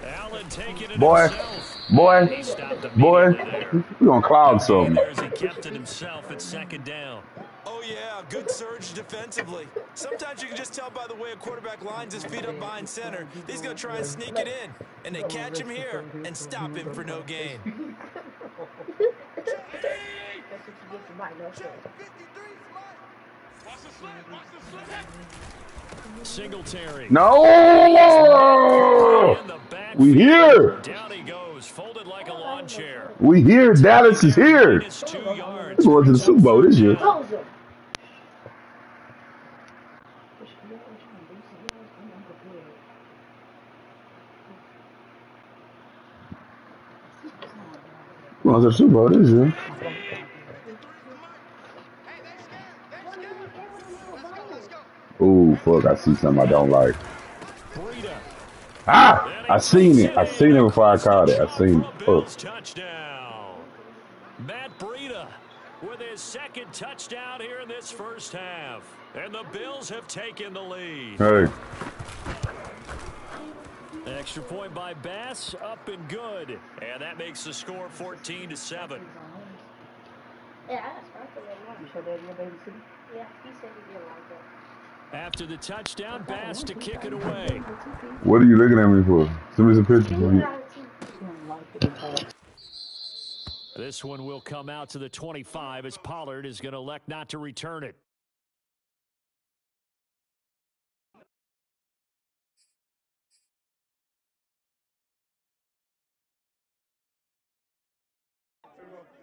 Allen taking it Boy, himself. boy, He stopped boy, immediately there. we gonna cloud something. There as he kept it himself at second down. Oh, yeah, good surge defensively. Sometimes you can just tell by the way a quarterback lines his feet up behind center. He's going to try and sneak it in, and they catch him here and stop him for no gain. Singletary. No! We here. Down he goes, folded like a lawn chair. We here. Dallas is here. -2 yards. We're going to the Super Bowl this year. We're going to the Super Bowl this year. Oh, fuck. I see something I don't like. Ah! I seen it. I seen it before I caught it. I seen it. Fuck. Touchdown. Matt Breida with his second touchdown here in this first half. And the Bills have taken the lead. Hey. Extra point by Bass, up and good. And that makes the score 14-7. After the touchdown, Bass to kick it away. What are you looking at me for? Send me some pictures. This one will come out to the 25 as Pollard is going to elect not to return it.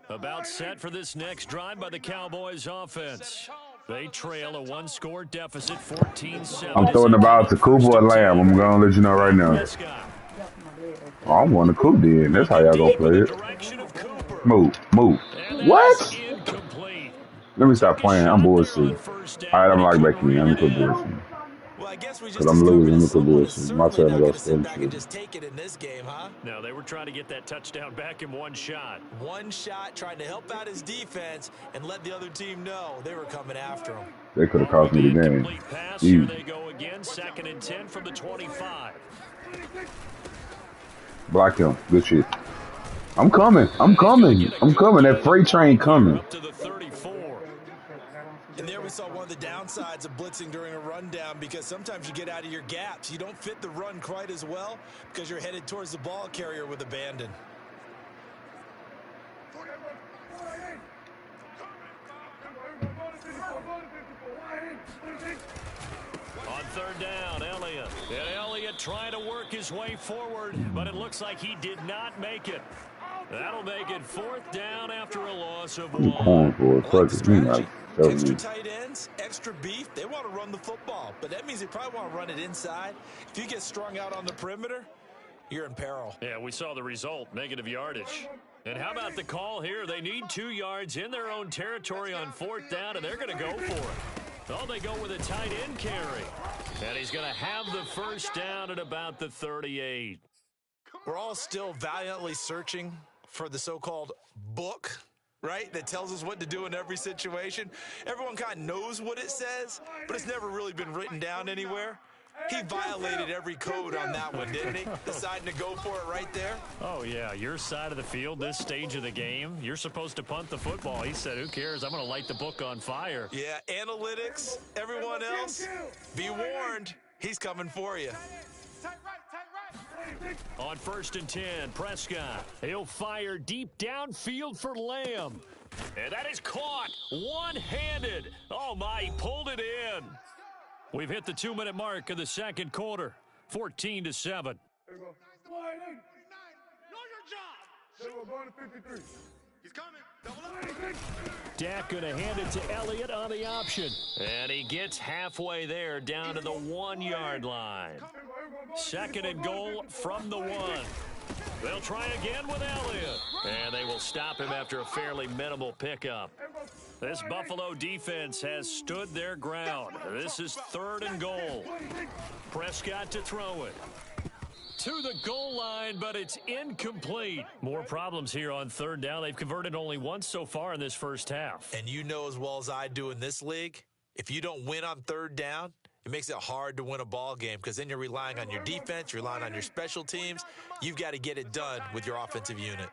About set for this next drive by the Cowboys offense. They trail a one-score deficit, 14-7. I'm throwing the ball to Cooper or Lamb. I'm going to let you know right now. Oh, I'm going to Coop then. That's how y'all going to play it. Move. What? Let me stop playing. I'm bullshit. All right, I'm like back in. Let me put bullshit. Because I'm losing. Let me put bullshit. My turn to go spin shit. Just take it in this game, huh? No, they were trying to get that touchdown back in one shot. One shot, trying to help out his defense and let the other team know they were coming after him. They could have cost me the game. Pass. Here they go again. 2nd and 10 from the 25. Block him. Good shit. I'm coming. That freight train coming. Up to the 34. And there we saw one of the downsides of blitzing during a rundown, because sometimes you get out of your gaps. You don't fit the run quite as well because you're headed towards the ball carrier with abandon. On 3rd down, Elliott. And Elliott trying to work his way forward, but it looks like he did not make it. That'll make it 4th down after a loss of 1. Extra tight ends, extra beef. They want to run the football, but that means they probably want to run it inside. If you get strung out on the perimeter, you're in peril. Yeah, we saw the result, negative yardage. And how about the call here? They need 2 yards in their own territory on 4th down, and they're going to go for it. Oh, they go with a tight end carry. And he's going to have the first down at about the 38. We're all still valiantly searching for the so-called book, right, that tells us what to do in every situation. Everyone kind of knows what it says, but it's never really been written down anywhere. He violated every code on that one, didn't he? Deciding to go for it right there. Oh, yeah, your side of the field, this stage of the game, you're supposed to punt the football. He said, who cares? I'm going to light the book on fire. Yeah, analytics, everyone else, be warned, he's coming for you. On 1st and 10, Prescott. He'll fire deep downfield for Lamb. And that is caught one-handed. Oh, my, he pulled it in. We've hit the 2-minute mark of the second quarter. 14-7. He's coming. Double up. Dak going to hand it to Elliott on the option. And he gets halfway there, down to the 1-yard line. 2nd and goal from the 1. They'll try again with Elliott. And they will stop him after a fairly minimal pickup. This Buffalo defense has stood their ground. This is 3rd and goal. Prescott to throw it. to the goal line, but it's incomplete. More problems here on third down. They've converted only once so far in this first half. And you know as well as I do in this league, if you don't win on third down, it makes it hard to win a ball game because then you're relying on your defense, you're relying on your special teams. You've got to get it done with your offensive unit.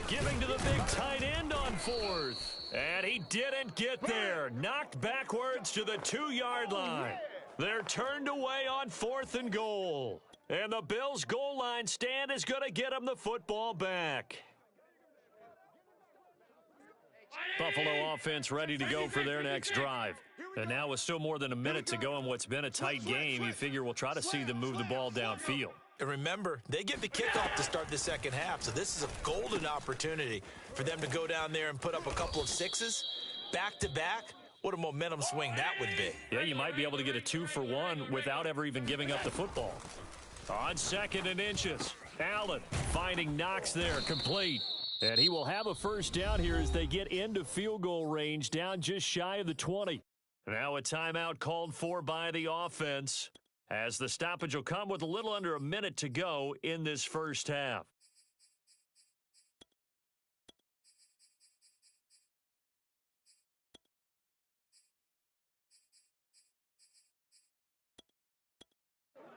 Giving to the big tight end on fourth. And he didn't get there. Knocked backwards to the 2-yard line. They're turned away on 4th and goal. And the Bills' goal line stand is going to get them the football back. Buffalo offense ready to go for their next drive. And now with still more than a minute to go in what's been a tight game, you figure we'll try to see them move the ball downfield. And remember, they get the kickoff to start the second half, so this is a golden opportunity for them to go down there and put up a couple of sixes back-to-back. What a momentum swing that would be. Yeah, you might be able to get a 2-for-1 without ever even giving up the football. On 2nd and inches, Allen finding Knox there, complete. And he will have a first down here as they get into field goal range, down just shy of the 20. Now a timeout called for by the offense, as the stoppage will come with a little under a minute to go in this first half.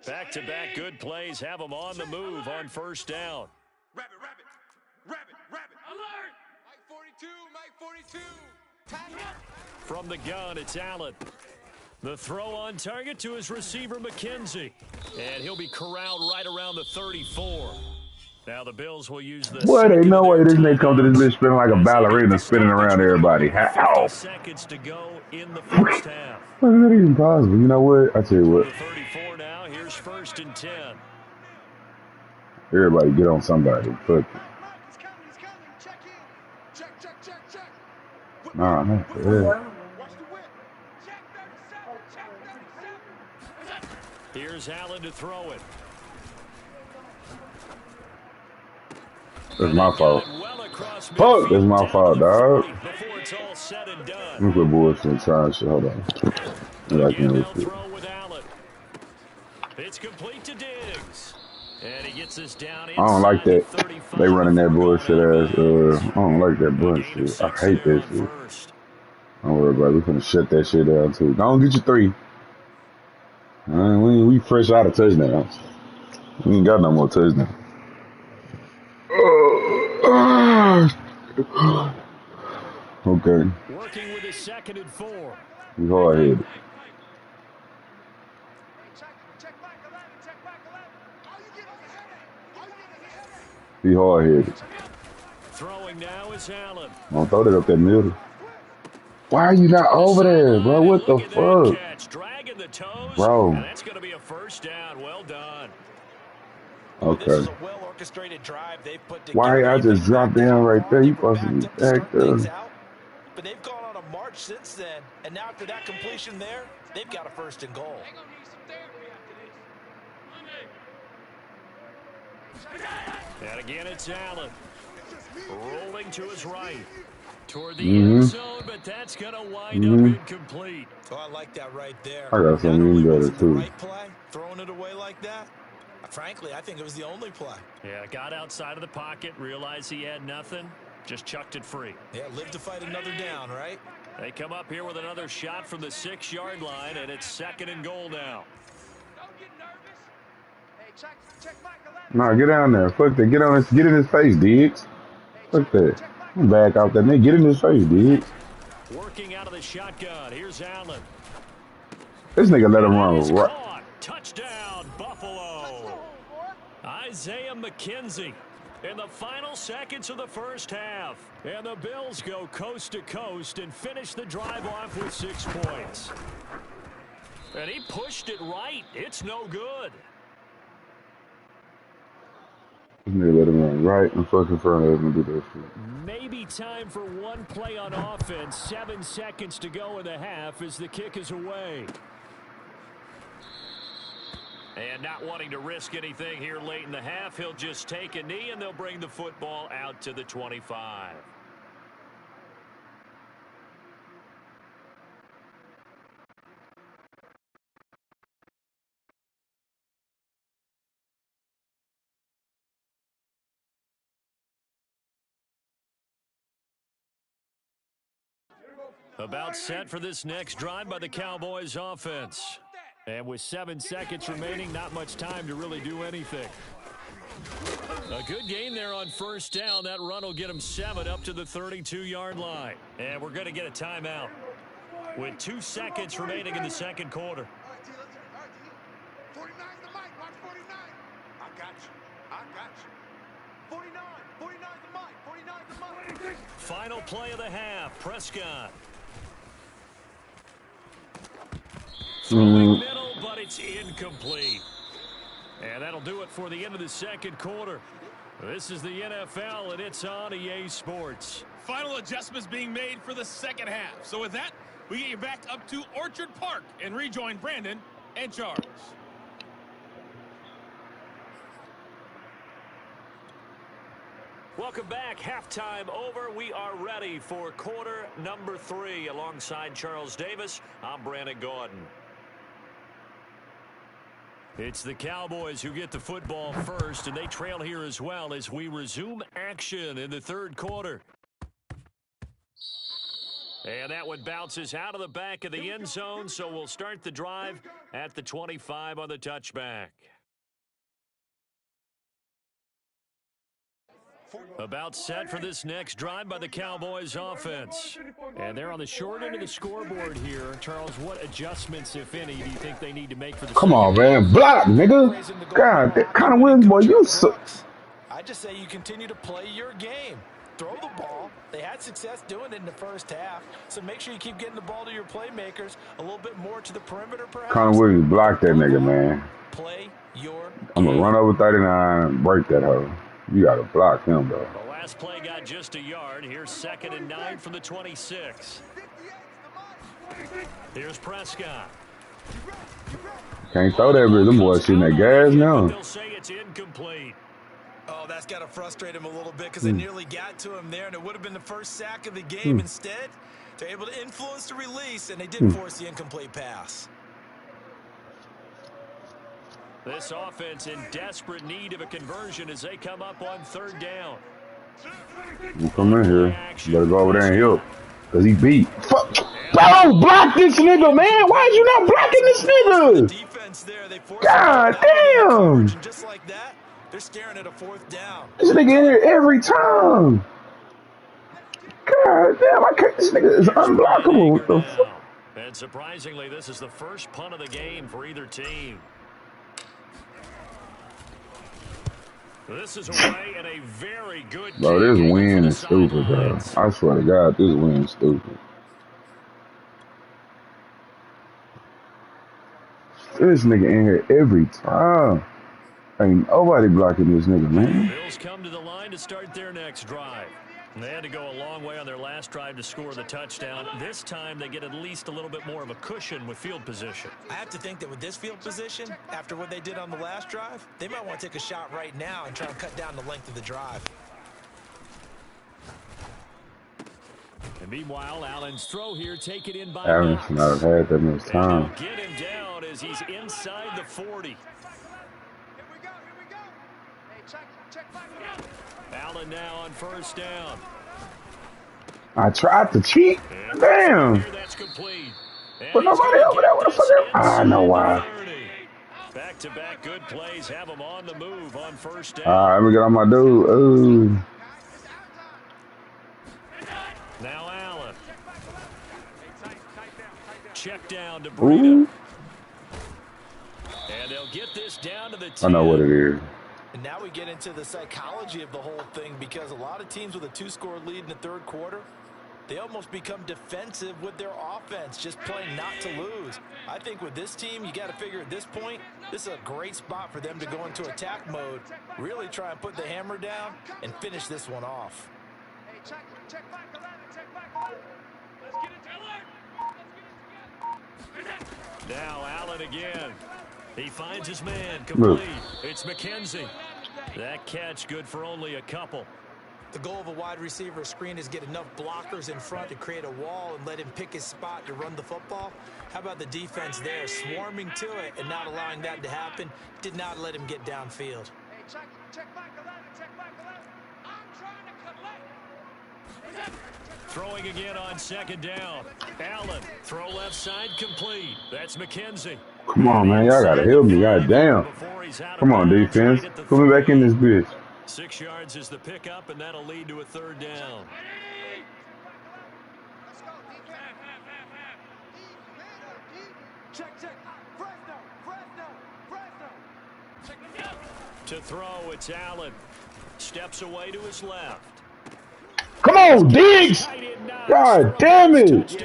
Back-to-back good plays have them on the move on first down. Rabbit. Alert! Mike 42. From the gun, it's Allen. The throw on target to his receiver, McKenzie. And he'll be corralled right around the 34. Now the Bills will use this. Boy, ain't no way this nigga come to this bitch spinning like a ballerina, spinning around everybody. How? 50 seconds to go in the first half. How is that even possible? You know what? I tell you what. The 34 now. Here's 1st and 10. Everybody get on somebody. Fuck. Nah, yeah. Here's Allen to throw it. That's my fault. Fuck, that's my fault, dog. Before it's all said and done. Let me put bullshit time. Shit, hold on. Again, they'll throw with Allen. It's complete to Diggs. And he gets us down. I don't like that. They running that bullshit ass. I don't like that bullshit. I hate that shit. Don't worry about it. We finna shut that shit down too. Go on, get your 3. We fresh out of touchdowns. We ain't got no more touchdowns. Okay. Working with his 2nd and 4. We hard headed. Be hard headed. Throwing now is Allen. Don't throw that up that middle. Why are you not over there, bro? What the fuck? Dragging the toes. Bro. And that's going to be a first down. Well done. Okay. This is a well-orchestrated drive they've put together. Why I just dropped down right there? You supposed to be back there. But they've gone on a march since then, and now after that completion there, they've got a 1st and goal. And again, it's Allen. Rolling to his right. Toward the end zone, but that's going to wind up incomplete. So I like that right there. I got something better, too. Right play, throwing it away like that. Frankly, I think it was the only play. Yeah, got outside of the pocket, realized he had nothing, just chucked it free. Yeah, live to fight another down, right? They come up here with another shot from the 6-yard line, and it's 2nd and goal now. Don't get nervous. Hey, check back 11. Nah, get down there. Fuck that. Get in his face, Diggs. Fuck that. I'm back out there. Man, get in his face, Diggs. Working out of the shotgun. Here's Allen. This nigga let him run. Right. Touchdown, Buffalo. Isaiah McKenzie in the final seconds of the first half. And the Bills go coast to coast and finish the drive off with 6 points. And he pushed it right. It's no good. This nigga let him run right in fucking front of him and do that shit. Maybe time for one play on offense. 7 seconds to go in the half as the kick is away. And not wanting to risk anything here late in the half, he'll just take a knee and they'll bring the football out to the 25. About set for this next drive by the Cowboys offense. And with 7 seconds remaining, not much time to really do anything. A good gain there on first down. That run will get them 7 up to the 32-yard line. And we're going to get a timeout with 2 seconds remaining in the second quarter. 49's the mic. Watch 49. I got you. 49. 49's the mic. 49's the mic. Final play of the half. Prescott. Throwing middle, but it's incomplete. And that'll do it for the end of the second quarter. This is the NFL, and it's on EA Sports. Final adjustments being made for the second half. So with that, we get you back up to Orchard Park and rejoin Brandon and Charles. Welcome back. Halftime over. We are ready for quarter number 3. Alongside Charles Davis, I'm Brandon Gordon. It's the Cowboys who get the football first, and they trail here as well as we resume action in the third quarter. And that one bounces out of the back of the end zone, so we'll start the drive at the 25 on the touchback. About set for this next drive by the Cowboys offense. And they're on the short end of the scoreboard here. Charles, what adjustments, if any, do you think they need to make for the Come on, man. Block, nigga. God, that kind of wins, boy. You suck. I just say you continue to play your game. Throw the ball. They had success doing it in the first half, so make sure you keep getting the ball to your playmakers a little bit more to the perimeter, perhaps. Connor Williams, block that nigga, man. Play your I'm going to run over 39 and break that hoe. You got to block him, though. The last play got just a yard. Here's 2nd and 9 from the 26. Here's Prescott. Can't throw that bitch. Them boys shooting that gas now. They'll say it's incomplete. Oh, that's got to frustrate him a little bit because they nearly got to him there, and it would have been the first sack of the game. Instead, they're able to influence the release, and they did force the incomplete pass. This offense in desperate need of a conversion as they come up on 3rd down. You come in here. You better go over there and help. Because he beat. Fuck. Bro, block this nigga, man. Why is you not blocking this nigga? Defense there, they God damn. Just like that, they're staring at a 4th down. This nigga in here every time. God damn, I can't. This nigga is unblockable. What the fuck? And surprisingly, this is the first punt of the game for either team. This is away and a very good. Bro, this win is stupid, bro. I swear to God, this win is stupid. This nigga in here every time. Ain't nobody blocking this nigga, man. Bills come to the line to start their next drive. They had to go a long way on their last drive to score the touchdown. This time, they get at least a little bit more of a cushion with field position. I have to think that with this field position, after what they did on the last drive, they might want to take a shot right now and try and cut down the length of the drive. And meanwhile, Allen's throw here taken in by Allen Knox. should not have had that much time. And get him down as he's inside the 40. Here we go. Hey, check back. Allen now on 1st down. I tried to cheat. Damn. That's complete. But nobody over there. What the fuck? I know why. Back-to-back good plays have him on the move on 1st down. All right, let me get on my dude. Ooh. Now Allen. Check down to Breida. And they'll get this down to the 10. I know what it is. And now we get into the psychology of the whole thing because a lot of teams with a 2-score lead in the 3rd quarter, they almost become defensive with their offense, just playing not to lose. I think with this team, you got to figure at this point, this is a great spot for them to go into attack mode, really try and put the hammer down and finish this one off. Hey, check back 11. Let's get it together. Now Allen again. He finds his man complete. It's McKenzie. That catch good for only a couple. The goal of a wide receiver screen is get enough blockers in front to create a wall and let him pick his spot to run the football. How about the defense there, swarming to it and not allowing that to happen? Did not let him get downfield. Hey, check back 11. I'm trying to collect. Throwing again on second down. Allen, throw left side, complete. That's McKenzie. Come on, man. Y'all got to help me. Goddamn. Come on, defense. Put me back in this bitch. 6 yards is the pickup, and that'll lead to a third down. To throw, it's Allen. Steps away to his left. Come on, Diggs! God damn it!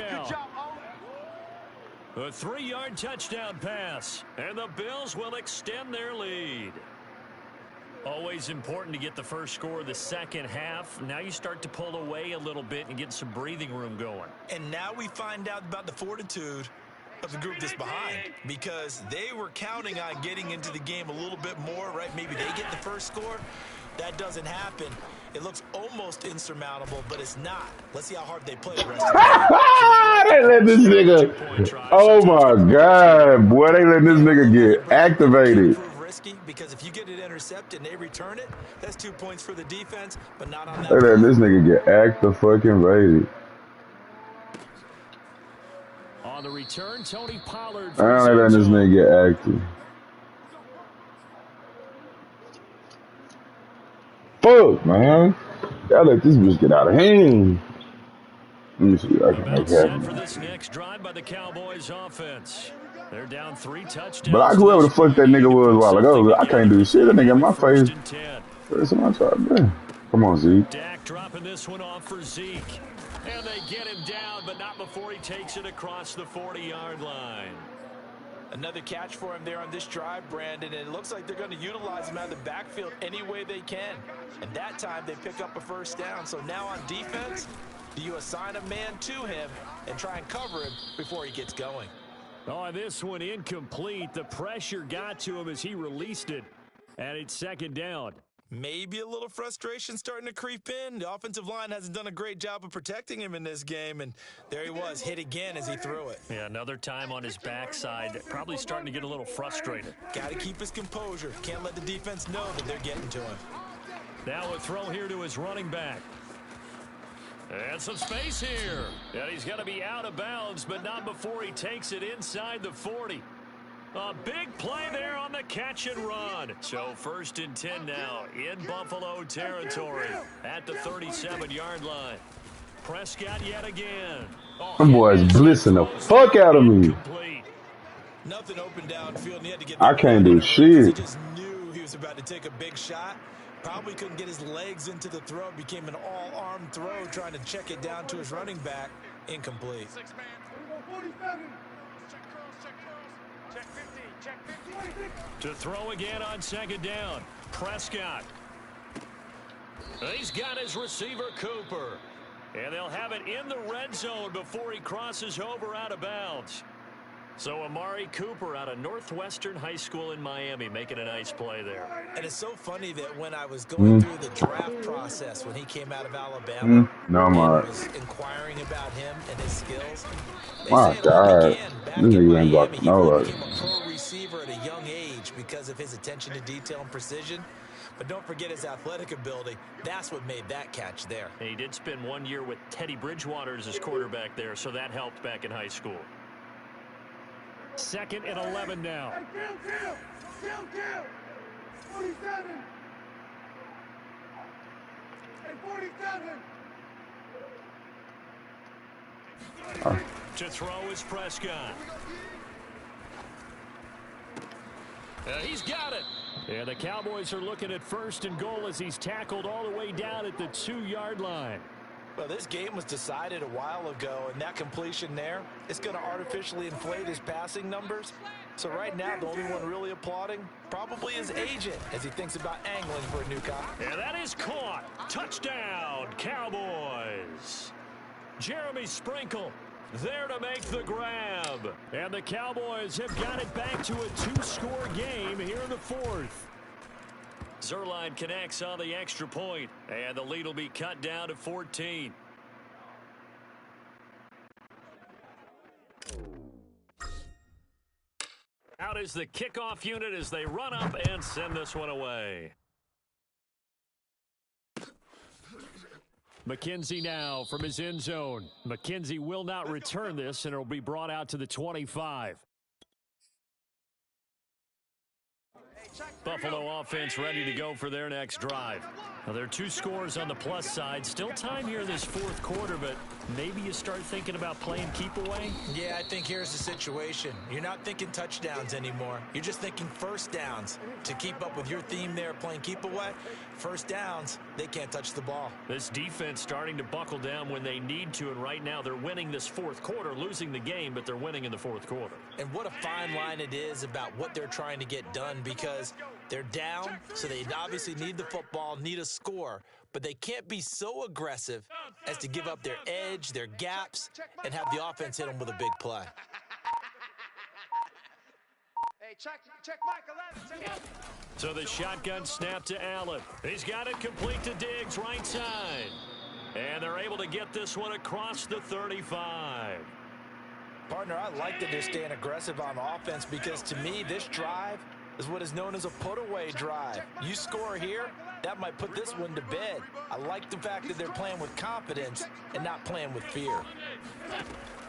A 3-yard touchdown pass, and the Bills will extend their lead. Always important to get the first score of the second half. Now you start to pull away a little bit and get some breathing room going. And now we find out about the fortitude of the group that's behind, because they were counting on getting into the game a little bit more, right? Maybe they get the first score. That doesn't happen. It looks almost insurmountable, but it's not. Let's see how hard they play the rest of the game. They let this nigga. Oh my God, boy! They let this nigga get activated. Risky, because if you get it intercepted and they return it, that's 2 points for the defense, but not on that. They let this nigga get activated. On the return, Tony Pollard. They let this nigga get active. Fuck, man. Y'all let this bitch get out of hand. Let me see if I can make happen. For this next drive by the Cowboys offense. They're down 3 touchdowns. But like whoever the fuck that nigga was a while ago, I can't do shit. That nigga in my face. Where's my try? Come on, Zeke. Dak dropping this one off for Zeke. And they get him down, but not before he takes it across the 40-yard line. Another catch for him there on this drive, Brandon, and it looks like they're going to utilize him out of the backfield any way they can. And that time they pick up a first down. So now on defense, do you assign a man to him and try and cover him before he gets going? Oh, this one incomplete. The pressure got to him as he released it, and it's second down. Maybe a little frustration starting to creep in. The offensive line hasn't done a great job of protecting him in this game, and there he was, hit again as he threw it. Yeah, another time on his backside, probably starting to get a little frustrated. Got to keep his composure. Can't let the defense know that they're getting to him. Now a throw here to his running back. And some space here. And he's going to be out of bounds, but not before he takes it inside the 40. A big play there on the catch and run. So 1st and 10 now in Buffalo territory at the 37-yard line. Prescott yet again. Them boys blissing the fuck out of me. Nothing open downfield, and he had to get I can't do shit. He just knew he was about to take a big shot. Probably couldn't get his legs into the throw. Became an all-arm throw, trying to check it down to his running back. Incomplete. To throw again on second down. Prescott. He's got his receiver, Cooper. And they'll have it in the red zone before he crosses over out of bounds. So Amari Cooper out of Northwestern High School in Miami making a nice play there. And it's so funny that when I was going through the draft process when he came out of Alabama, and was inquiring about him and his skills. My God, this nigga ain't got no. He became a pro receiver at a young age because of his attention to detail and precision. But don't forget his athletic ability. That's what made that catch there. And he did spend 1 year with Teddy Bridgewater as his quarterback there, so that helped back in high school. 2nd and 11 now. 47. And 47. To throw is Prescott. He's got it. And the Cowboys are looking at 1st and goal as he's tackled all the way down at the 2-yard line. Well, this game was decided a while ago, and that completion there is going to artificially inflate his passing numbers. So right now, the only one really applauding probably his agent as he thinks about angling for a new cop. And that is caught. Touchdown, Cowboys. Jeremy Sprinkle there to make the grab. And the Cowboys have got it back to a 2-score game here in the 4th. Zerline connects on the extra point, and the lead will be cut down to 14. Out is the kickoff unit as they run up and send this one away. McKenzie now from his end zone. McKenzie will not return this, and it will be brought out to the 25. Buffalo offense ready to go for their next drive. Now, there are 2 scores on the plus side. Still time here in this fourth quarter, but maybe you start thinking about playing keep away? Yeah, I think here's the situation. You're not thinking touchdowns anymore. You're just thinking first downs. To keep up with your theme there, playing keep away, first downs, they can't touch the ball. This defense starting to buckle down when they need to, and right now they're winning this fourth quarter, losing the game, but they're winning in the fourth quarter. And what a fine line it is about what they're trying to get done, because they're down, so they obviously need the football, need a score, but they can't be so aggressive as to give up their edge, their gaps, and have the offense hit them with a big play. So the shotgun snap to Allen. He's got it complete to Diggs, right side. And they're able to get this one across the 35. Partner, I like that they're staying aggressive on offense, because to me, this drive is what is known as a put-away drive. You score here, that might put this one to bed. I like the fact that they're playing with confidence and not playing with fear.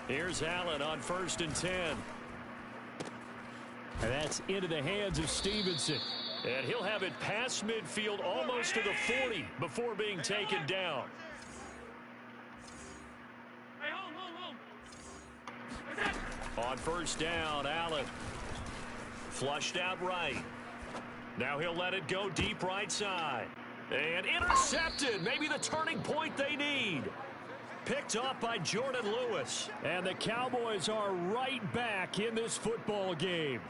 Here's Allen on 1st and 10. And that's into the hands of Stevenson. And he'll have it past midfield almost to the 40 before being taken down. On 1st down, Allen. Flushed out right. Now he'll let it go deep right side. And intercepted. Maybe the turning point they need. Picked off by Jordan Lewis. And the Cowboys are right back in this football game.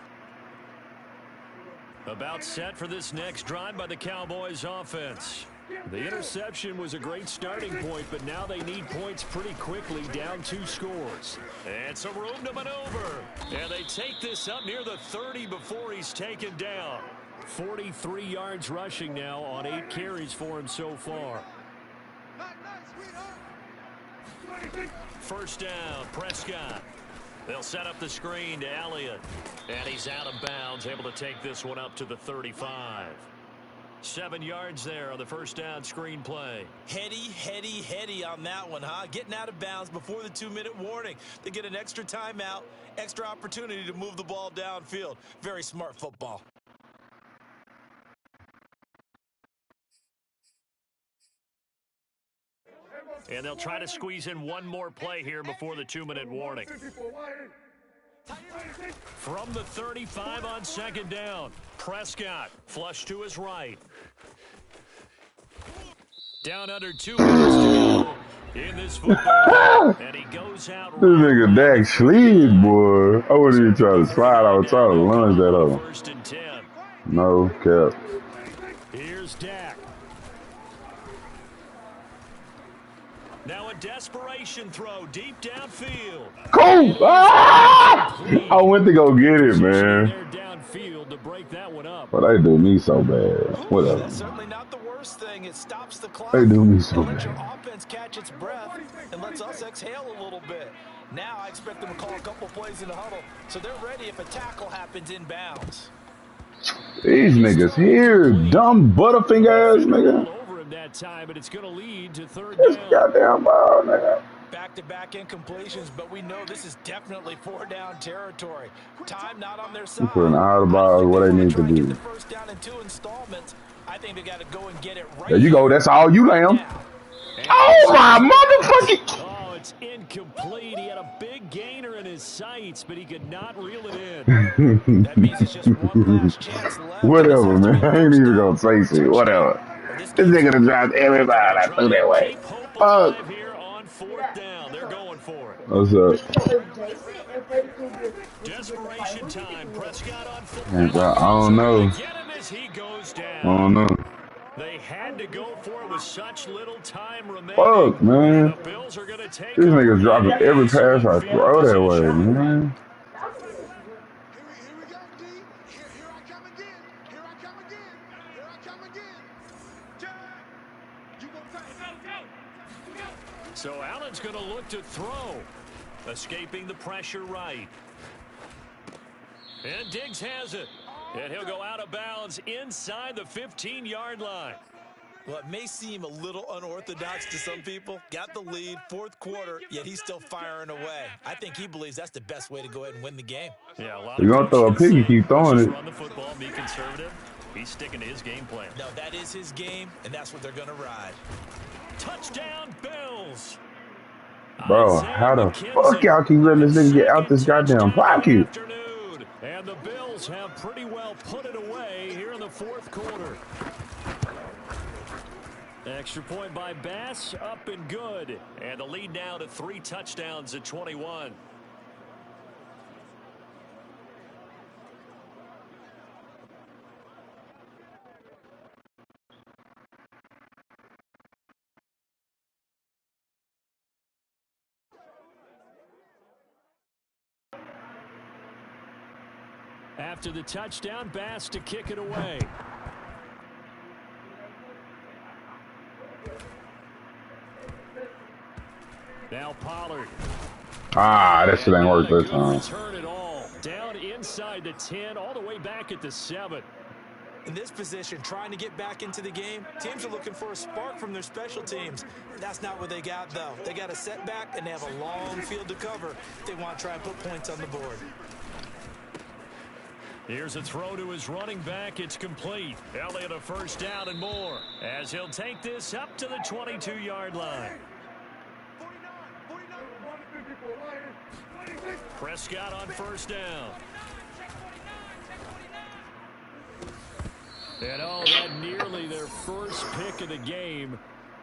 About set for this next drive by the Cowboys offense. The interception was a great starting point, but now they need points pretty quickly, down 2 scores. And some room to maneuver. And they take this up near the 30 before he's taken down. 43 yards rushing now on 8 carries for him so far. 1st down, Prescott. They'll set up the screen to Elliott. And he's out of bounds, able to take this one up to the 35. 7 yards there on the 1st down screen play. Heady on that one, huh? Getting out of bounds before the 2-minute warning. They get an extra timeout, extra opportunity to move the ball downfield. Very smart football. And they'll try to squeeze in one more play here before the 2-minute warning. From the 35 on 2nd down, Prescott flush to his right. Down under 2 minutes to go in this football. And he goes out. This nigga Dak Schleed, boy. I wouldn't even try to slide. I was trying to lunge that up. 1st and 10. No cap. Here's Dak. Now a desperation throw deep downfield. Cool. Ah! I went to go get it, man. Downfield to break that one up. But they do me so bad. Whatever. That's certainly not the worst thing. It stops the clock. They do me so Let your bad. offense catch its breath and lets us exhale a little bit. Now I expect them to call a couple plays in the huddle, so they're ready if a tackle happens in bounds. These niggas here, dumb butterfinger ass nigga. That time, but it's going to lead to 3rd This down. goddamn ball, nigga. Back-to-back incompletions, but we know this is definitely 4-down territory. Time not on their side. Putting out of balls what they need to do. The 1st down in 2 installments. I think they got to go and get it right. There you go. That's all you, Lamb. Oh my motherfucking! Oh, it's incomplete. He had a big gainer in his sights, but he could not reel it in. That means it's just one last chance left. Whatever, man. I ain't even gonna say shit. Whatever. This nigga done dropped everybody I threw that way. Fuck. Here on 4th down. They're going for it. What's up? Desperation time. Prescott on 4th I don't know. Get him as he goes down. I don't know. They had to go for it with such little time remaining. Fuck, man. The Bills are gonna take These niggas dropping every pass I throw that way, man. So Allen's going to look to throw. Escaping the pressure right. And Diggs has it. And he'll go out of bounds inside the 15-yard line. Well, it may seem a little unorthodox to some people. Got the lead, fourth quarter, yet he's still firing away. I think he believes that's the best way to go ahead and win the game. Yeah, a lot You're of going to throw a coaches pick, you keep throwing just it. run the football, be conservative. He's sticking to his game plan. No, that is his game, and that's what they're going to ride. Touchdown, Bills. Bro, how the fuck y'all keep letting this nigga get out this goddamn pocket? And the Bills have pretty well put it away here in the fourth quarter. Extra point by Bass, up and good. And the lead now to 3 touchdowns at 21. After the touchdown, Bass to kick it away. Now Pollard. That shit ain't worth this time. Return it all. Down inside the 10, all the way back at the 7. In this position, trying to get back into the game, teams are looking for a spark from their special teams. That's not what they got, though. They got a setback, and they have a long field to cover if they want to try and put points on the board. Here's a throw to his running back. It's complete. Elliott a first down and more as he'll take this up to the 22-yard line. Prescott on first down. And that nearly their first pick of the game,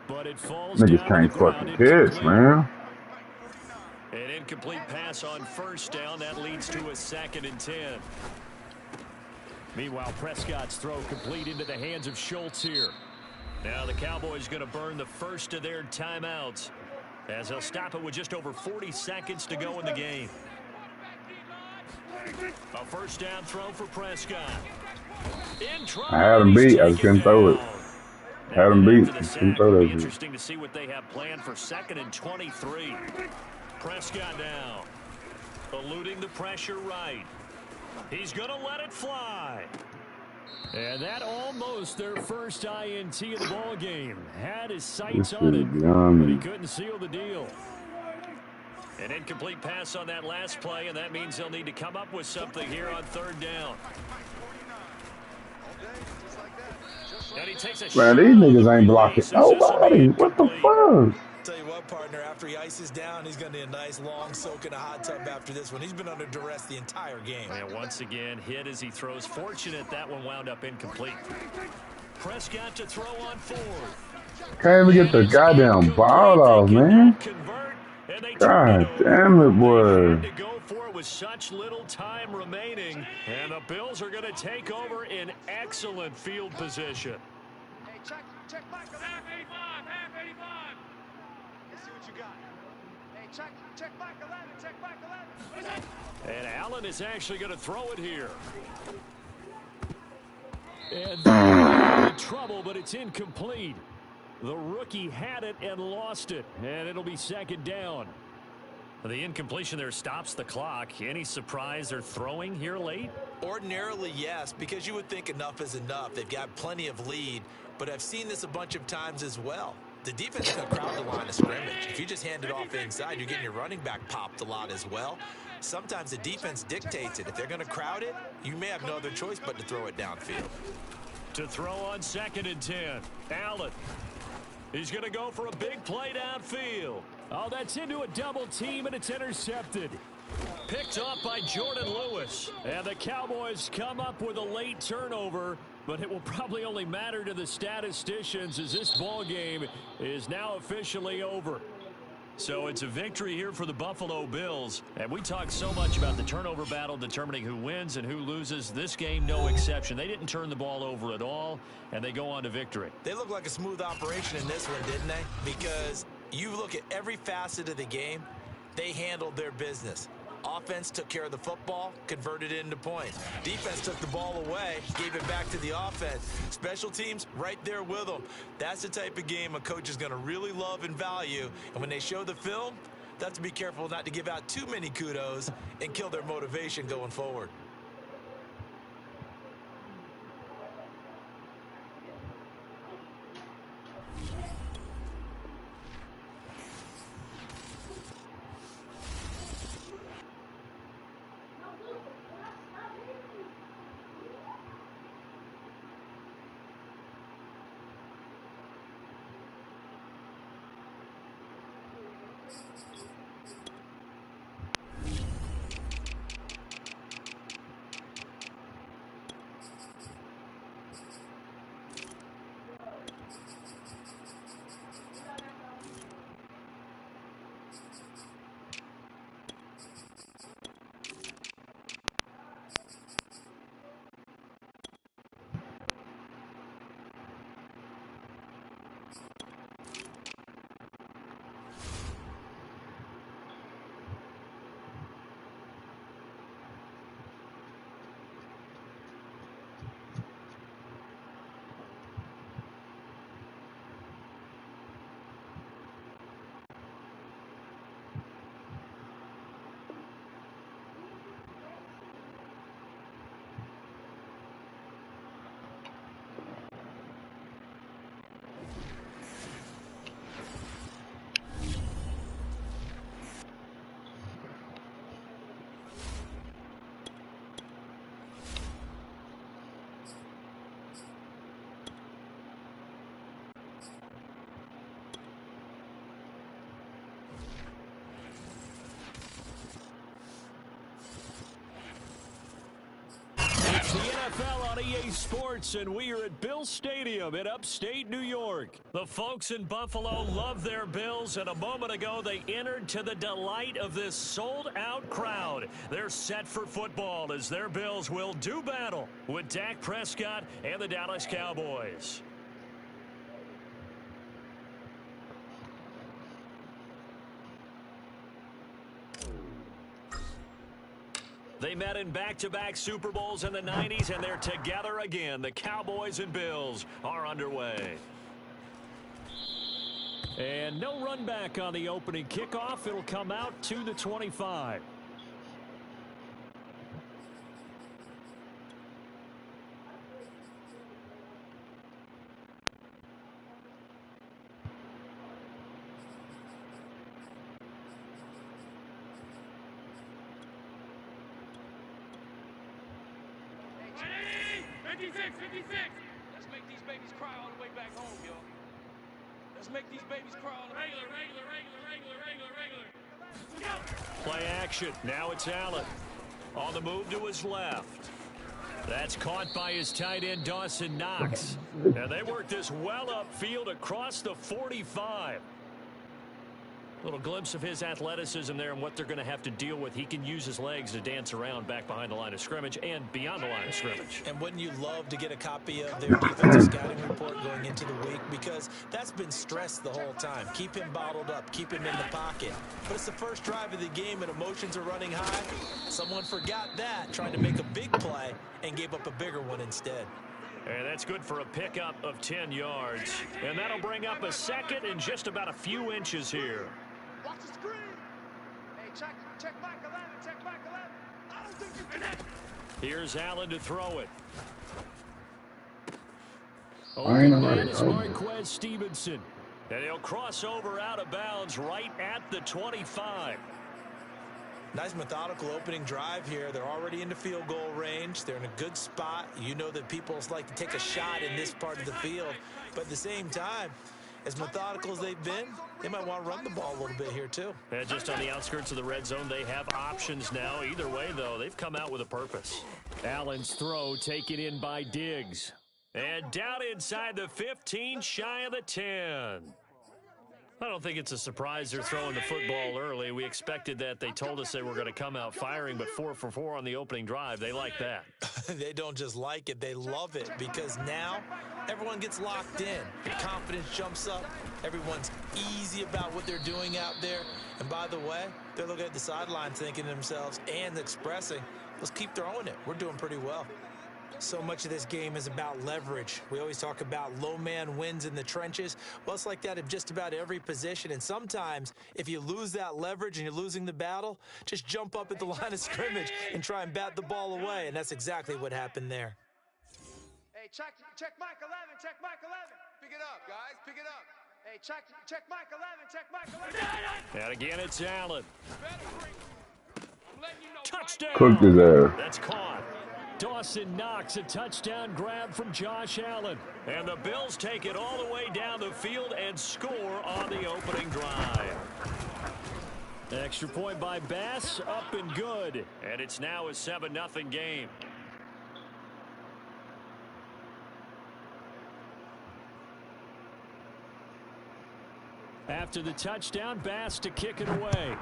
but it falls Niggas down can't to the ground. fucking pitch, man. An incomplete pass on first down. That leads to a 2nd and 10. Meanwhile, Prescott's throw complete into the hands of Schultz here. Now the Cowboys going to burn the first of their timeouts as they'll stop it with just over 40 seconds to go in the game. A first down throw for Prescott. I had him beat. I just couldn't throw it. Had him beat. Couldn't throw that shit. Interesting to see what they have planned for 2nd and 23. Prescott down. Eluding the pressure right. He's going to let it fly. And that almost their first INT of the ball game. Had his sights on it, but he couldn't seal the deal. An incomplete pass on that last play, and that means they'll need to come up with something here on 3rd down. And he takes a Man, these niggas ain't blocking nobody. What the fuck? Tell you what, partner, after he ices down, he's going to need a nice long soak in a hot tub after this one. He's been under duress the entire game. And once again, hit as he throws. Fortunate that one wound up incomplete. Prescott to throw on 4th. Can't even get the goddamn ball off, man. God damn it, boy. To go for it with such little time remaining, and the Bills are going to take over in excellent field position. Hey, check back. Half 85. Let's see what you got. Hey, check back 11. Check back 11. And Allen is actually going to throw it here. And they're in trouble, but it's incomplete. The rookie had it and lost it, and it'll be 2nd down. The incompletion there stops the clock. Any surprise they're throwing here late? Ordinarily, yes, because you would think enough is enough. They've got plenty of lead, but I've seen this a bunch of times as well. The defense is going to crowd the line of scrimmage. If you just hand it off inside, you're getting your running back popped a lot as well. Sometimes the defense dictates it. If they're going to crowd it, you may have no other choice but to throw it downfield. To throw on 2nd and 10. Allen. He's going to go for a big play downfield. Oh, that's into a double team, and it's intercepted. Picked off by Jordan Lewis. And the Cowboys come up with a late turnover, but it will probably only matter to the statisticians as this ball game is now officially over. So it's a victory here for the Buffalo Bills. And we talked so much about the turnover battle determining who wins and who loses. This game, no exception. They didn't turn the ball over at all, and they go on to victory. They look like a smooth operation in this one, didn't they? Because you look at every facet of the game, they handled their business. Offense took care of the football, converted it into points. Defense took the ball away, gave it back to the offense. Special teams, right there with them. That's the type of game a coach is going to really love and value. And when they show the film, they have to be careful not to give out too many kudos and kill their motivation going forward. The NFL on EA Sports, and we are at Bill Stadium in upstate New York. The folks in Buffalo love their Bills, and a moment ago they entered to the delight of this sold-out crowd. They're set for football as their Bills will do battle with Dak Prescott and the Dallas Cowboys. They met in back-to-back Super Bowls in the 90s, and they're together again. The Cowboys and Bills are underway. And no run back on the opening kickoff. It'll come out to the 25. Let's make these babies cry all the way back home, yo. Let's make these babies cry all the way. Regular. Play action. Now it's Allen. On the move to his left. That's caught by his tight end, Dawson Knox. And they work this well upfield across the 45. Little glimpse of his athleticism there and what they're going to have to deal with. He can use his legs to dance around back behind the line of scrimmage and beyond the line of scrimmage. And wouldn't you love to get a copy of their defensive scouting report going into the week? Because that's been stressed the whole time. Keep him bottled up. Keep him in the pocket. But it's the first drive of the game and emotions are running high. Someone forgot that, trying to make a big play and gave up a bigger one instead. And that's good for a pickup of 10 yards. And that'll bring up a second and just about a few inches here. Watch the screen. Hey, check back 11. Check back 11. I don't think you can. Here's Allen to throw it. I ain't Open know man that. is Marquez Stevenson. And he'll cross over out of bounds right at the 25. Nice methodical opening drive here. They're already into field goal range. They're in a good spot. You know that people like to take a shot in this part of the field. But at the same time, as methodical as they've been, they might want to run the ball a little bit here too. And just on the outskirts of the red zone, they have options now. Either way, though, they've come out with a purpose. Allen's throw taken in by Diggs. And down inside the 15, shy of the 10. I don't think it's a surprise they're throwing the football early. We expected that. They told us they were going to come out firing, but 4 for 4 on the opening drive. They like that. They don't just like it, they love it, because now everyone gets locked in. Your confidence jumps up. Everyone's easy about what they're doing out there. And by the way, they're looking at the sideline thinking to themselves and expressing, let's keep throwing it. We're doing pretty well. So much of this game is about leverage. We always talk about low man wins in the trenches. Well, it's like that in just about every position. And sometimes if you lose that leverage and you're losing the battle, just jump up at the line of scrimmage and try and bat the ball away. And that's exactly what happened there. Hey, check Mike 11. Check Mike 11. Pick it up, guys. Pick it up. Hey, check Mike 11. Check Mike 11. And again, it's Allen. Touchdown. Cooked his ass. That's caught. Dawson Knox, a touchdown grab from Josh Allen. And the Bills take it all the way down the field and score on the opening drive. Extra point by Bass, up and good. And it's now a 7-0 game. After the touchdown, Bass to kick it away.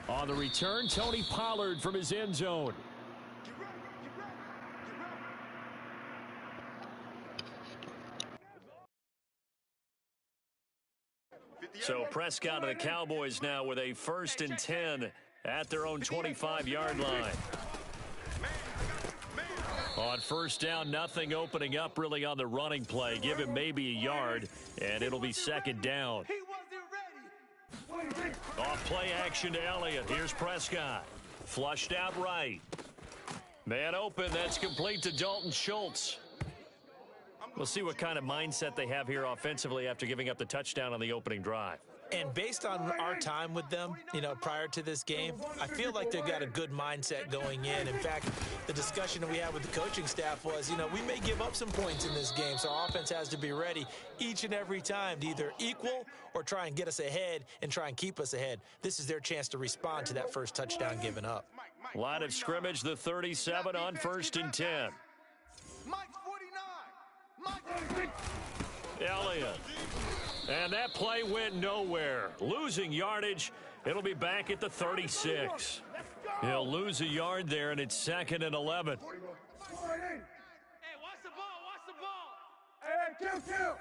On the return, Tony Pollard from his end zone. So Prescott and the Cowboys now with a 1st and 10 at their own 25-yard line. On 1st down, nothing opening up really on the running play. Give him maybe a yard, and it'll be 2nd down. Off play action to Elliott. Here's Prescott. Flushed out right. Man open. That's complete to Dalton Schultz. We'll see what kind of mindset they have here offensively after giving up the touchdown on the opening drive. And based on our time with them, prior to this game, I feel like they've got a good mindset going in. In fact, the discussion that we had with the coaching staff was, we may give up some points in this game, so our offense has to be ready each and every time to either equal or try and get us ahead and try and keep us ahead. This is their chance to respond to that first touchdown given up. Line of scrimmage, the 37 on 1st and 10. Elliott. And that play went nowhere. Losing yardage. It'll be back at the 36. He'll lose a yard there, and it's 2nd and 11. Hey, watch the ball, watch the ball. Hey, kill.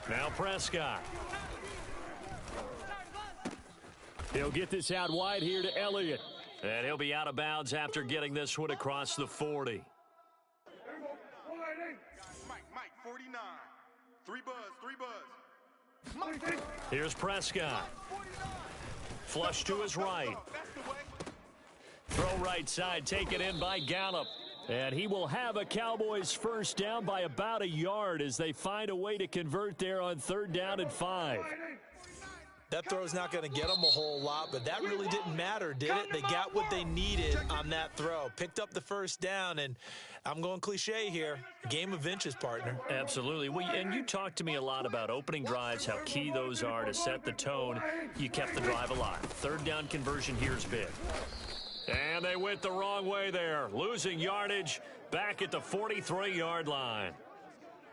Now Prescott. He'll get this out wide here to Elliott. And he'll be out of bounds after getting this one across the 40. Mike, 49. 3 buzz. Here's Prescott. Flush to his right. Throw right side, taken in by Gallup. And he will have a Cowboys 1st down by about a yard as they find a way to convert there on 3rd down and 5. That throw's not going to get them a whole lot, but that really didn't matter, did it? They got what they needed on that throw. Picked up the 1st down, and I'm going cliche here. Game of inches, partner. Absolutely. And you talked to me a lot about opening drives, how key those are to set the tone. You kept the drive alive. 3rd down conversion here is big. And they went the wrong way there. Losing yardage back at the 43-yard line.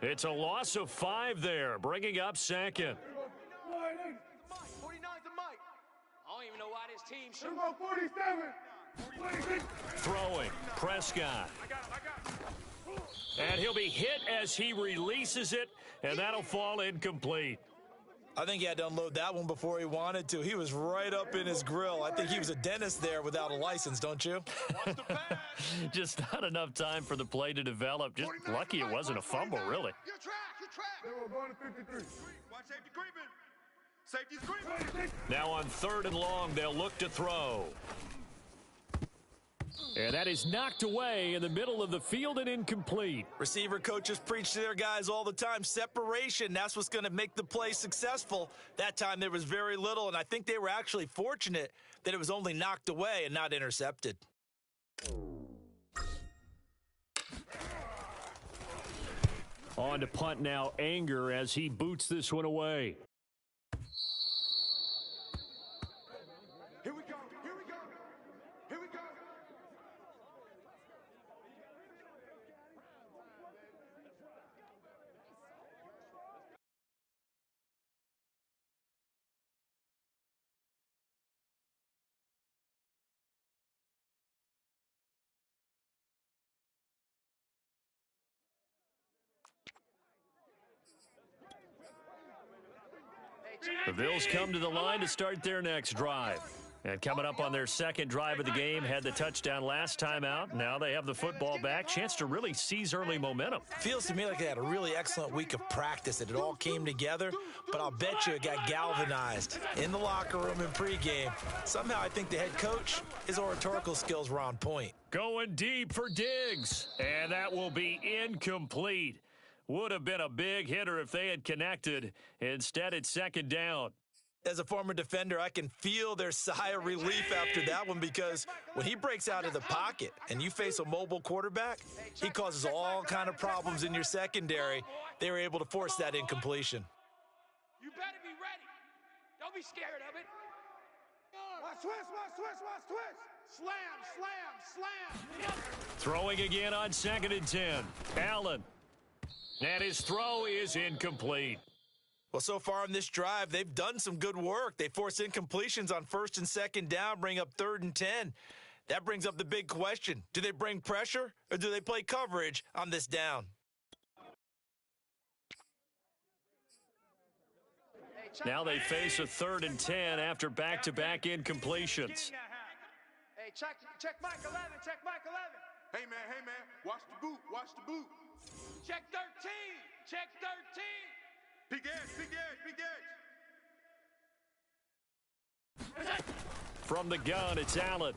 It's a loss of 5 there, bringing up 2nd. 49's the Mike. I don't even know why this team should. 47. Throwing, Prescott. And he'll be hit as he releases it, and that'll fall incomplete. I think he had to unload that one before he wanted to. He was right up in his grill. I think he was a dentist there without a license, don't you? Just not enough time for the play to develop. Just lucky it wasn't a fumble, really. You're trapped. They were going to 53. Watch safety creeping. Safety's creeping. Now on 3rd and long, they'll look to throw. And that is knocked away in the middle of the field and incomplete. Receiver coaches preach to their guys all the time. Separation, that's what's going to make the play successful. That time there was very little, and I think they were actually fortunate that it was only knocked away and not intercepted. On to punt now, Anger as he boots this one away. Here we go. The Bills come to the line to start their next drive. And coming up on their 2nd drive of the game, had the touchdown last time out. Now they have the football back. Chance to really seize early momentum. Feels to me like they had a really excellent week of practice. It all came together, but I'll bet you it got galvanized in the locker room in pregame. Somehow I think the head coach, his oratorical skills were on point. Going deep for Diggs. And that will be incomplete. Would have been a big hitter if they had connected. Instead, it's 2nd down. As a former defender, I can feel their sigh of relief after that one because when he breaks out of the pocket and you face a mobile quarterback, he causes all kind of problems in your secondary. They were able to force that incompletion. You better be ready. Don't be scared of it. Watch twist, watch twist, watch twist. Slam, slam, slam. Throwing again on 2nd and 10. Allen. And his throw is incomplete. Well, so far on this drive, they've done some good work. They force incompletions on 1st and 2nd down, bring up 3rd and 10. That brings up the big question. Do they bring pressure or do they play coverage on this down? Now they face a 3rd and 10 after back-to-back incompletions. Hey, check Mike 11, check Mike 11. Hey, man, watch the boot, watch the boot. Check 13, check 13. Big edge, big edge, big edge. From the gun, it's Allen.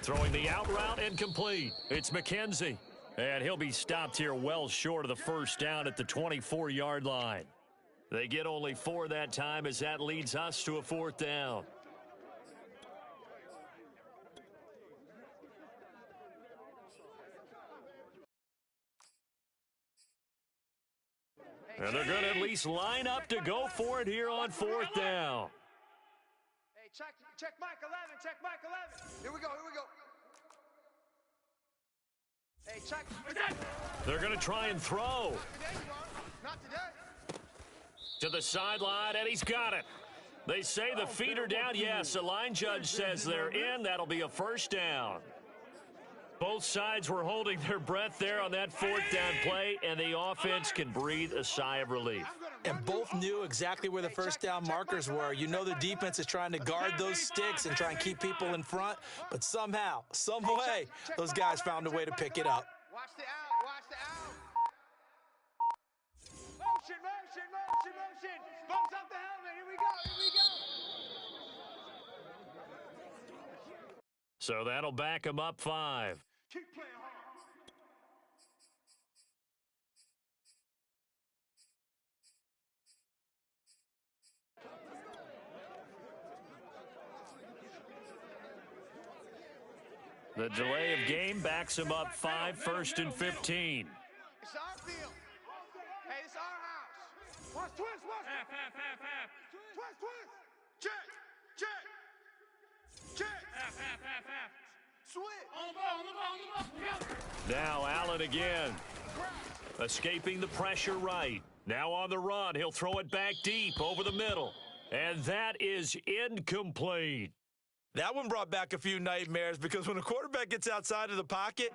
Throwing the out route incomplete. It's McKenzie. And he'll be stopped here well short of the first down at the 24-yard line. They get only 4 that time as that leads us to a 4th down. And they're going to at least line up to go for it here on 4th down. Hey, check Mike 11, check Mike 11. Here we go. Hey, check. They're going to try and throw. Not today. To the sideline, and he's got it. They say the feet are down. Yes, the line judge says they're in. That'll be a 1st down. Both sides were holding their breath there on that 4th down play, and the offense can breathe a sigh of relief. And both knew exactly where the 1st down markers were. You know the defense is trying to guard those sticks and try and keep people in front, but somehow, some way, those guys found a way to pick it up. Watch the out, watch the out. Motion. Bumps up the helmet. Here we go. So that'll back him up 5. Keep playing hard. The delay of game backs him up 5, 1st and 15. It's our field. Hey, it's our house. Watch twist, watch. Half. Twist. Check. Half. Switch. On the ball. Now Allen again. Escaping the pressure right. Now on the run. He'll throw it back deep over the middle. And that is incomplete. That one brought back a few nightmares because when a quarterback gets outside of the pocket,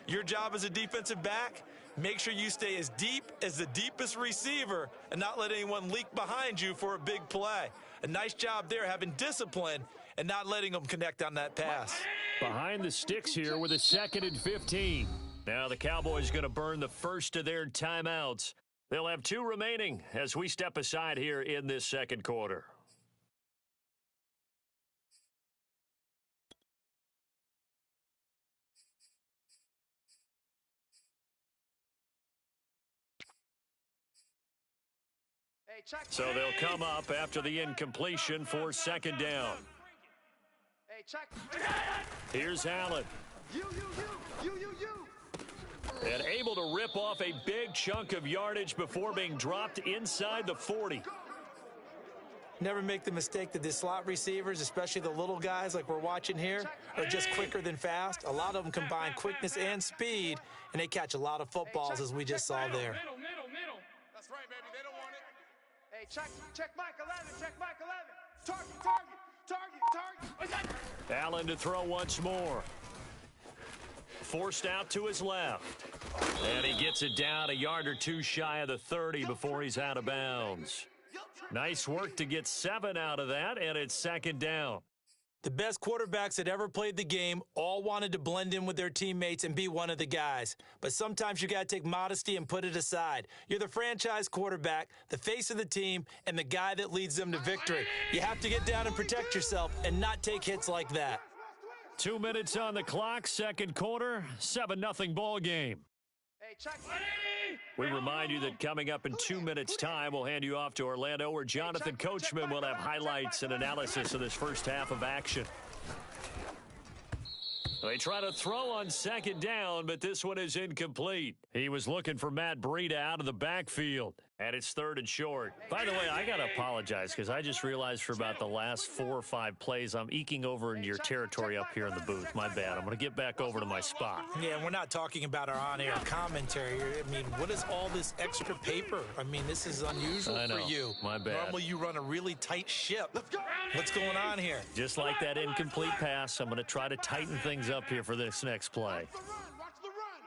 your job as a defensive back, make sure you stay as deep as the deepest receiver and not let anyone leak behind you for a big play. A nice job there having discipline and not letting them connect on that pass. Behind the sticks here with a 2nd and 15. Now the Cowboys going to burn the first of their timeouts. They'll have 2 remaining as we step aside here in this 2nd quarter. So they'll come up after the incompletion for 2nd down. Hey, check. Here's Allen. You. And able to rip off a big chunk of yardage before being dropped inside the 40. Never make the mistake that the slot receivers, especially the little guys like we're watching here, are just quicker than fast. A lot of them combine quickness and speed, and they catch a lot of footballs as we just saw there. Middle. That's right, baby. They don't want it. Hey, check Mike 11, check Mike 11. Target. Allen to throw once more. Forced out to his left. And he gets it down a yard or 2 shy of the 30 before he's out of bounds. Nice work to get 7 out of that, and it's 2nd down. The best quarterbacks that ever played the game all wanted to blend in with their teammates and be one of the guys. But sometimes you got to take modesty and put it aside. You're the franchise quarterback, the face of the team, and the guy that leads them to victory. You have to get down and protect yourself and not take hits like that. 2 minutes on the clock, 2nd quarter, 7-0 ball game. Hey, check. We remind you that coming up in 2 minutes' time, we'll hand you off to Orlando, where Jonathan Coachman will have highlights and analysis of this first half of action. They try to throw on 2nd down, but this one is incomplete. He was looking for Matt Breida out of the backfield. And it's 3rd and short. By the way, I got to apologize because I just realized for about the last 4 or 5 plays, I'm eking over into your territory up here in the booth. My bad. I'm going to get back over to my spot. Yeah, and we're not talking about our on-air commentary here. I mean, what is all this extra paper? I mean, this is unusual for you. My bad. Normally you run a really tight ship. What's going on here? Just like that incomplete pass, I'm going to try to tighten things up here for this next play. Watch the run.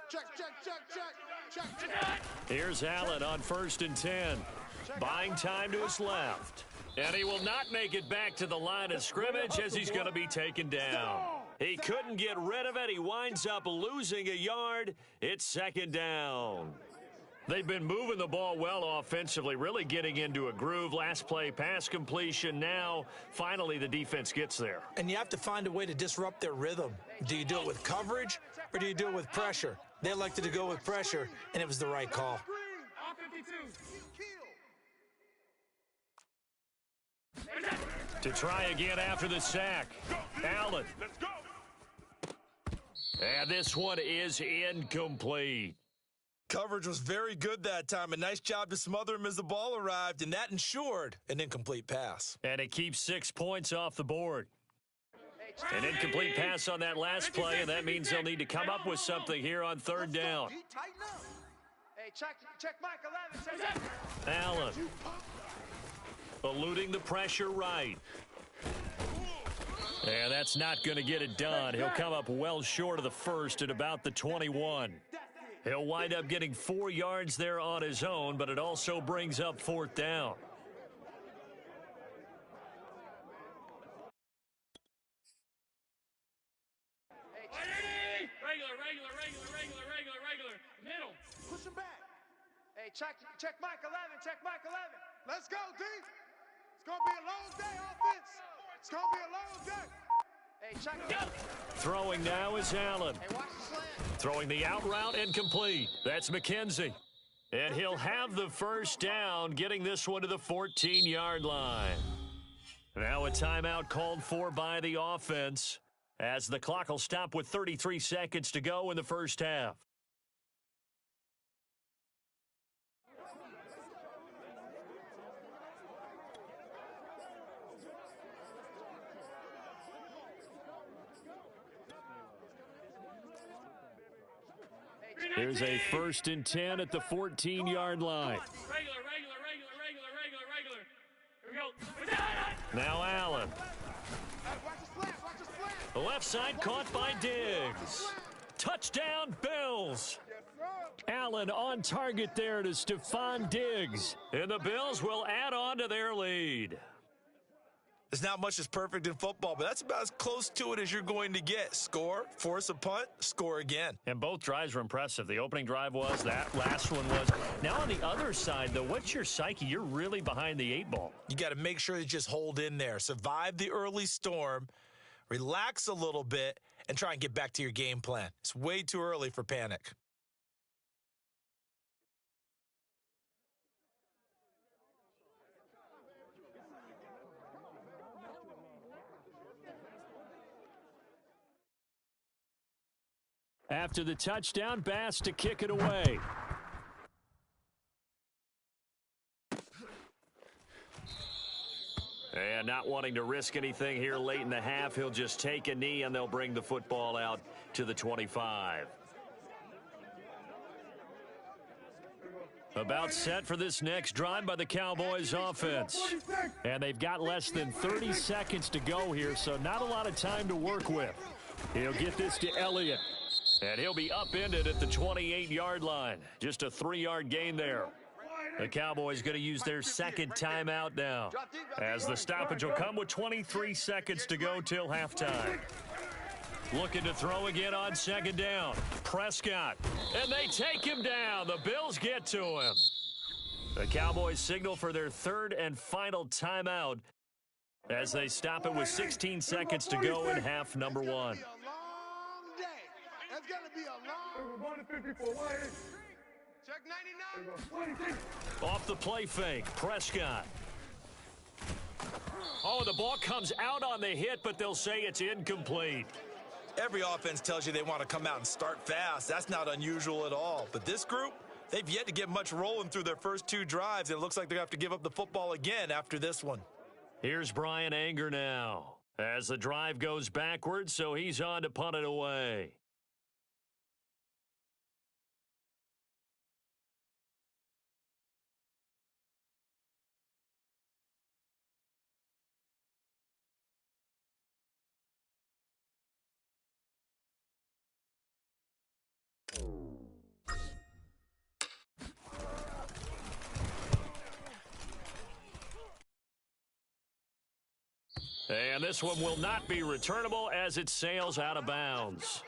Check, check, check, check. Check, check. Here's Allen on 1st and 10. Buying time to his left. And he will not make it back to the line of scrimmage as he's going to be taken down. He couldn't get rid of it. He winds up losing a yard. It's 2nd down. They've been moving the ball well offensively, really getting into a groove. Last play, pass completion. Now, finally, the defense gets there. And you have to find a way to disrupt their rhythm. Do you do it with coverage or do you do it with pressure? They elected to go with pressure, and it was the right call. To try again after the sack. Allen. And this one is incomplete. Coverage was very good that time. A nice job to smother him as the ball arrived, and that ensured an incomplete pass. And it keeps 6 points off the board. An incomplete pass on that last play, and that means they'll need to come up with something here on 3rd down. Hey, check Mike 11. Allen. Eluding the pressure right. And that's not going to get it done. He'll come up well short of the first at about the 21. He'll wind up getting 4 yards there on his own, but it also brings up 4th down. Regular. Middle. Push him back. Hey, check Mike 11. Check Mike 11. Let's go, D. It's going to be a long day, offense. It's going to be a long day. Hey, check him. Throwing now is Allen. Hey, watch the slant. Throwing the out route incomplete. That's McKenzie. And he'll have the 1st down, getting this one to the 14-yard line. Now a timeout called for by the offense, as the clock will stop with 33 seconds to go in the 1st half. Here's a 1st and 10 at the 14-yard line. Regular. Here we go. Now Allen. Watch the slant. Watch the slant. The left side caught by Diggs. Touchdown, Bills. Allen on target there to Stephon Diggs. And the Bills will add on to their lead. There's not much that's perfect in football, but that's about as close to it as you're going to get. Score, force a punt, score again. And both drives were impressive. The opening drive was, that last one was. Now on the other side, though, what's your psyche? You're really behind the 8 ball. You got to make sure you just hold in there. Survive the early storm, relax a little bit, and try and get back to your game plan. It's way too early for panic. After the touchdown, Bass to kick it away. And not wanting to risk anything here late in the half, he'll just take a knee and they'll bring the football out to the 25. About set for this next drive by the Cowboys offense. And they've got less than 30 seconds to go here, so not a lot of time to work with. He'll get this to Elliott. And he'll be upended at the 28-yard line. Just a 3-yard gain there. The Cowboys going to use their 2nd timeout now, as the stoppage will come with 23 seconds to go till halftime. Looking to throw again on 2nd down. Prescott. And they take him down. The Bills get to him. The Cowboys signal for their 3rd and final timeout as they stop it with 16 seconds to go in half number 1. It's going to be a long. We're going to 54. Check 99. Off the play fake, Prescott. Oh, the ball comes out on the hit, but they'll say it's incomplete. Every offense tells you they want to come out and start fast. That's not unusual at all. But this group, They've yet to get much rolling through their first 2 drives, and it looks like they're going to have to give up the football again after this one. Here's Brian Anger now as the drive goes backwards, so he's on to punt it away. And this one will not be returnable as it sails out of bounds.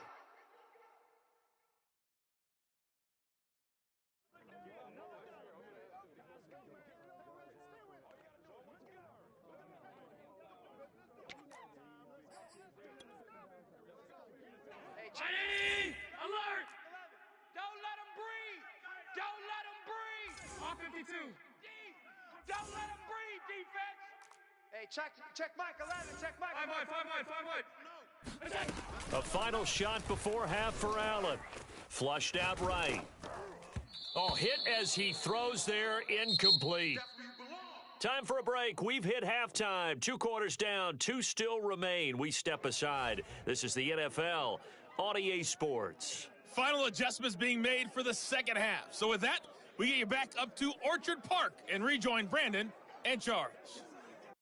Hey, alert! Don't let him breathe! Don't let him breathe! On 52. Don't let him breathe, defense! Hey, check Mike 11, check Mike. 5 wide. A final shot before half for Allen. Flushed out right. Oh, hit as he throws there, incomplete. Time for a break. We've hit halftime. 2 quarters down, 2 still remain. We step aside. This is the NFL on EA Sports. Final adjustments being made for the second half. So with that, we get you back up to Orchard Park and rejoin Brandon and Charles.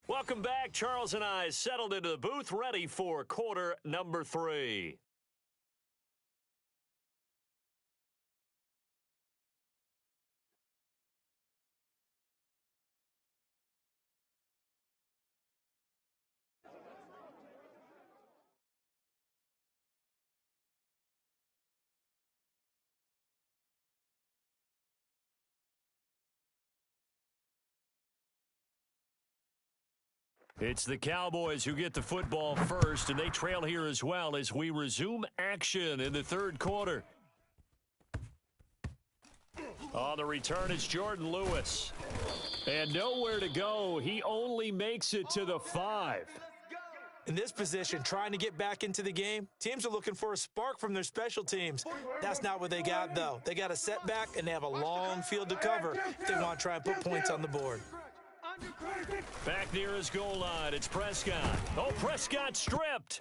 Welcome back. Charles and I settled into the booth, ready for quarter number 3. It's the Cowboys who get the football first, and they trail here as well as we resume action in the third quarter. On the return, it's Jordan Lewis. And nowhere to go. He only makes it to the 5. In this position, trying to get back into the game, teams are looking for a spark from their special teams. That's not what they got, though. They got a setback, and they have a long field to cover if they want to try and put points on the board. Back near his goal line, it's Prescott. Oh, Prescott stripped.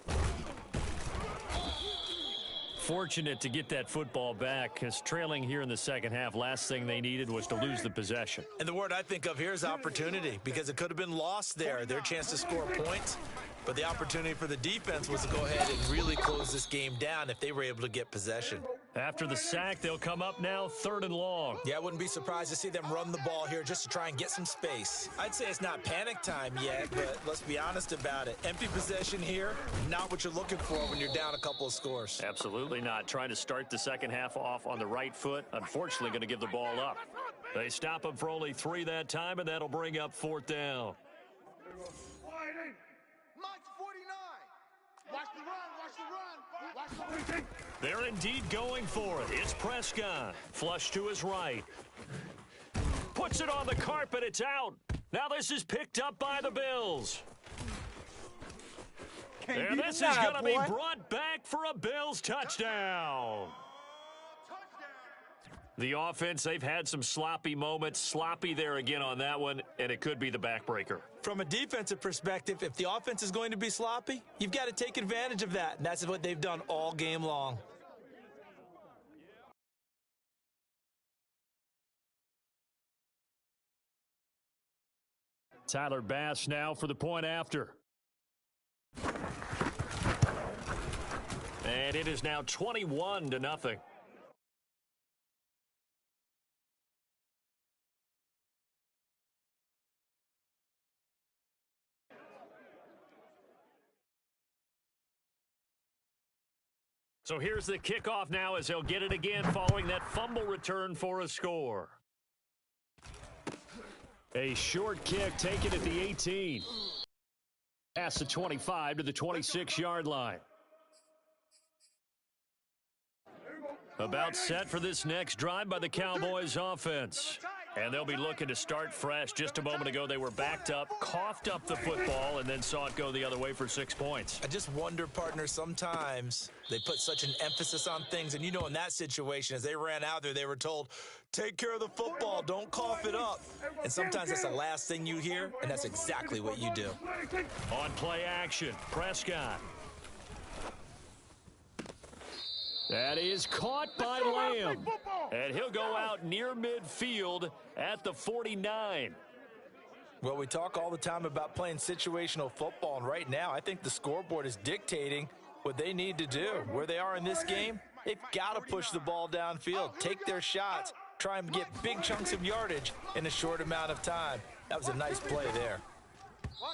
Fortunate to get that football back, because trailing here in the second half, last thing they needed was to lose the possession. And the word I think of here is opportunity, because it could have been lost there, their chance to score points. But the opportunity for the defense was to go ahead and really close this game down if they were able to get possession. After the sack, they'll come up now 3rd and long. Yeah, I wouldn't be surprised to see them run the ball here just to try and get some space. I'd say it's not panic time yet, but let's be honest about it. Empty possession here, not what you're looking for when you're down a couple of scores. Absolutely not. Trying to start the second half off on the right foot. Unfortunately, going to give the ball up. They stop him for only 3 that time, and that'll bring up 4th down. Watch the run, watch the run. They're indeed going for it. It's Prescott. Flush to his right. Puts it on the carpet. It's out. Now this is picked up by the Bills. And this is going to be brought back for a Bills touchdown. The offense, they've had some sloppy moments. Sloppy there again on that one, and it could be the backbreaker. From a defensive perspective, if the offense is going to be sloppy, you've got to take advantage of that, and that's what they've done all game long. Tyler Bass now for the point after. And it is now 21-0. So here's the kickoff now as they'll get it again following that fumble return for a score. A short kick taken at the 18. Past the 25 to the 26-yard line. About set for this next drive by the Cowboys offense. And they'll be looking to start fresh. Just a moment ago, they were backed up, coughed up the football, and then saw it go the other way for 6 points. I just wonder, partner, sometimes they put such an emphasis on things. And, you know, in that situation, as they ran out there, they were told, take care of the football, don't cough it up. And sometimes that's the last thing you hear, and that's exactly what you do. On play action, Prescott. That is caught by Lamb. And he'll go out near midfield at the 49. Well, we talk all the time about playing situational football, and right now I think the scoreboard is dictating what they need to do. Where they are in this game, they've got to push the ball downfield, take their shots, try and get big chunks of yardage in a short amount of time. That was a nice play there.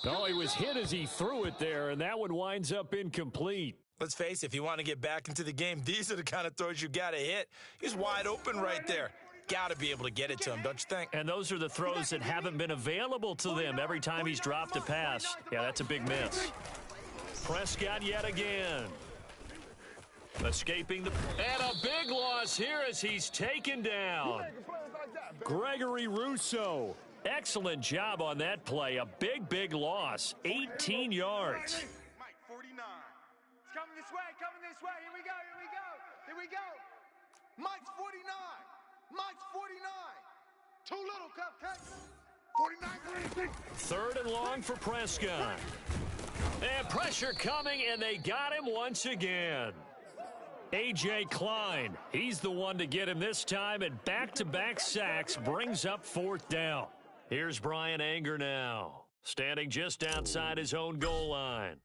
Oh, he was hit as he threw it there, and that one winds up incomplete. Let's face it, if you want to get back into the game, these are the kind of throws you got to hit. He's wide open right there. Got to be able to get it to him, don't you think? And those are the throws that haven't been available to them every time he's dropped a pass. Yeah, that's a big miss. Prescott yet again. Escaping the... And a big loss here as he's taken down. Gregory Rousseau. Excellent job on that play. A big, big loss. 18 yards. Mike, 49. It's coming this way, coming this way. Here we go, here we go, here we go. Mike's 49. Mike's 49. Too little, Cupcake. 49. Third and long for Prescott. And pressure coming, and they got him once again. A.J. Klein, he's the one to get him this time, and back-to-back sacks brings up fourth down. Here's Brian Anger now, standing just outside his own goal line.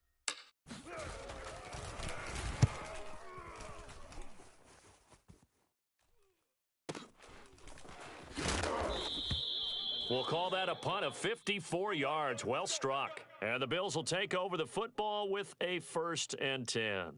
We'll call that a punt of 54 yards. Well struck. And the Bills will take over the football with a 1st and 10.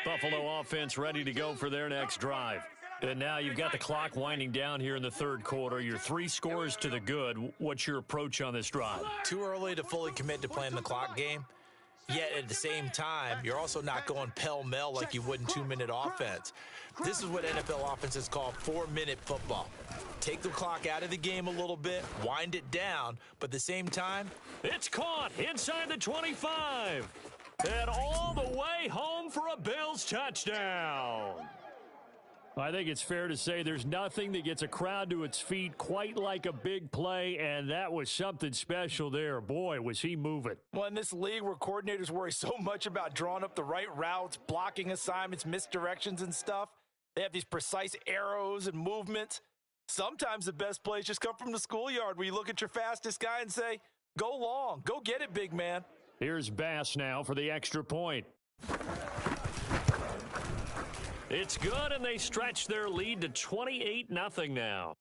Buffalo offense ready to go for their next drive. And now you've got the clock winding down here in the third quarter. You're 3 scores to the good. What's your approach on this drive? Too early to fully commit to playing the clock game. Yet at the same time, you're also not going pell-mell like you would in 2-minute offense. This is what NFL offenses call 4-minute football. Take the clock out of the game a little bit, wind it down, but at the same time, it's caught inside the 25. And all the way home for a Bills touchdown. I think it's fair to say there's nothing that gets a crowd to its feet quite like a big play, and that was something special there. Boy, was he moving. Well, in this league where coordinators worry so much about drawing up the right routes, blocking assignments, misdirections and stuff, they have these precise arrows and movements. Sometimes the best plays just come from the schoolyard where you look at your fastest guy and say, go long, go get it, big man. Here's Bass now for the extra point. It's good, and they stretch their lead to 28-0 now.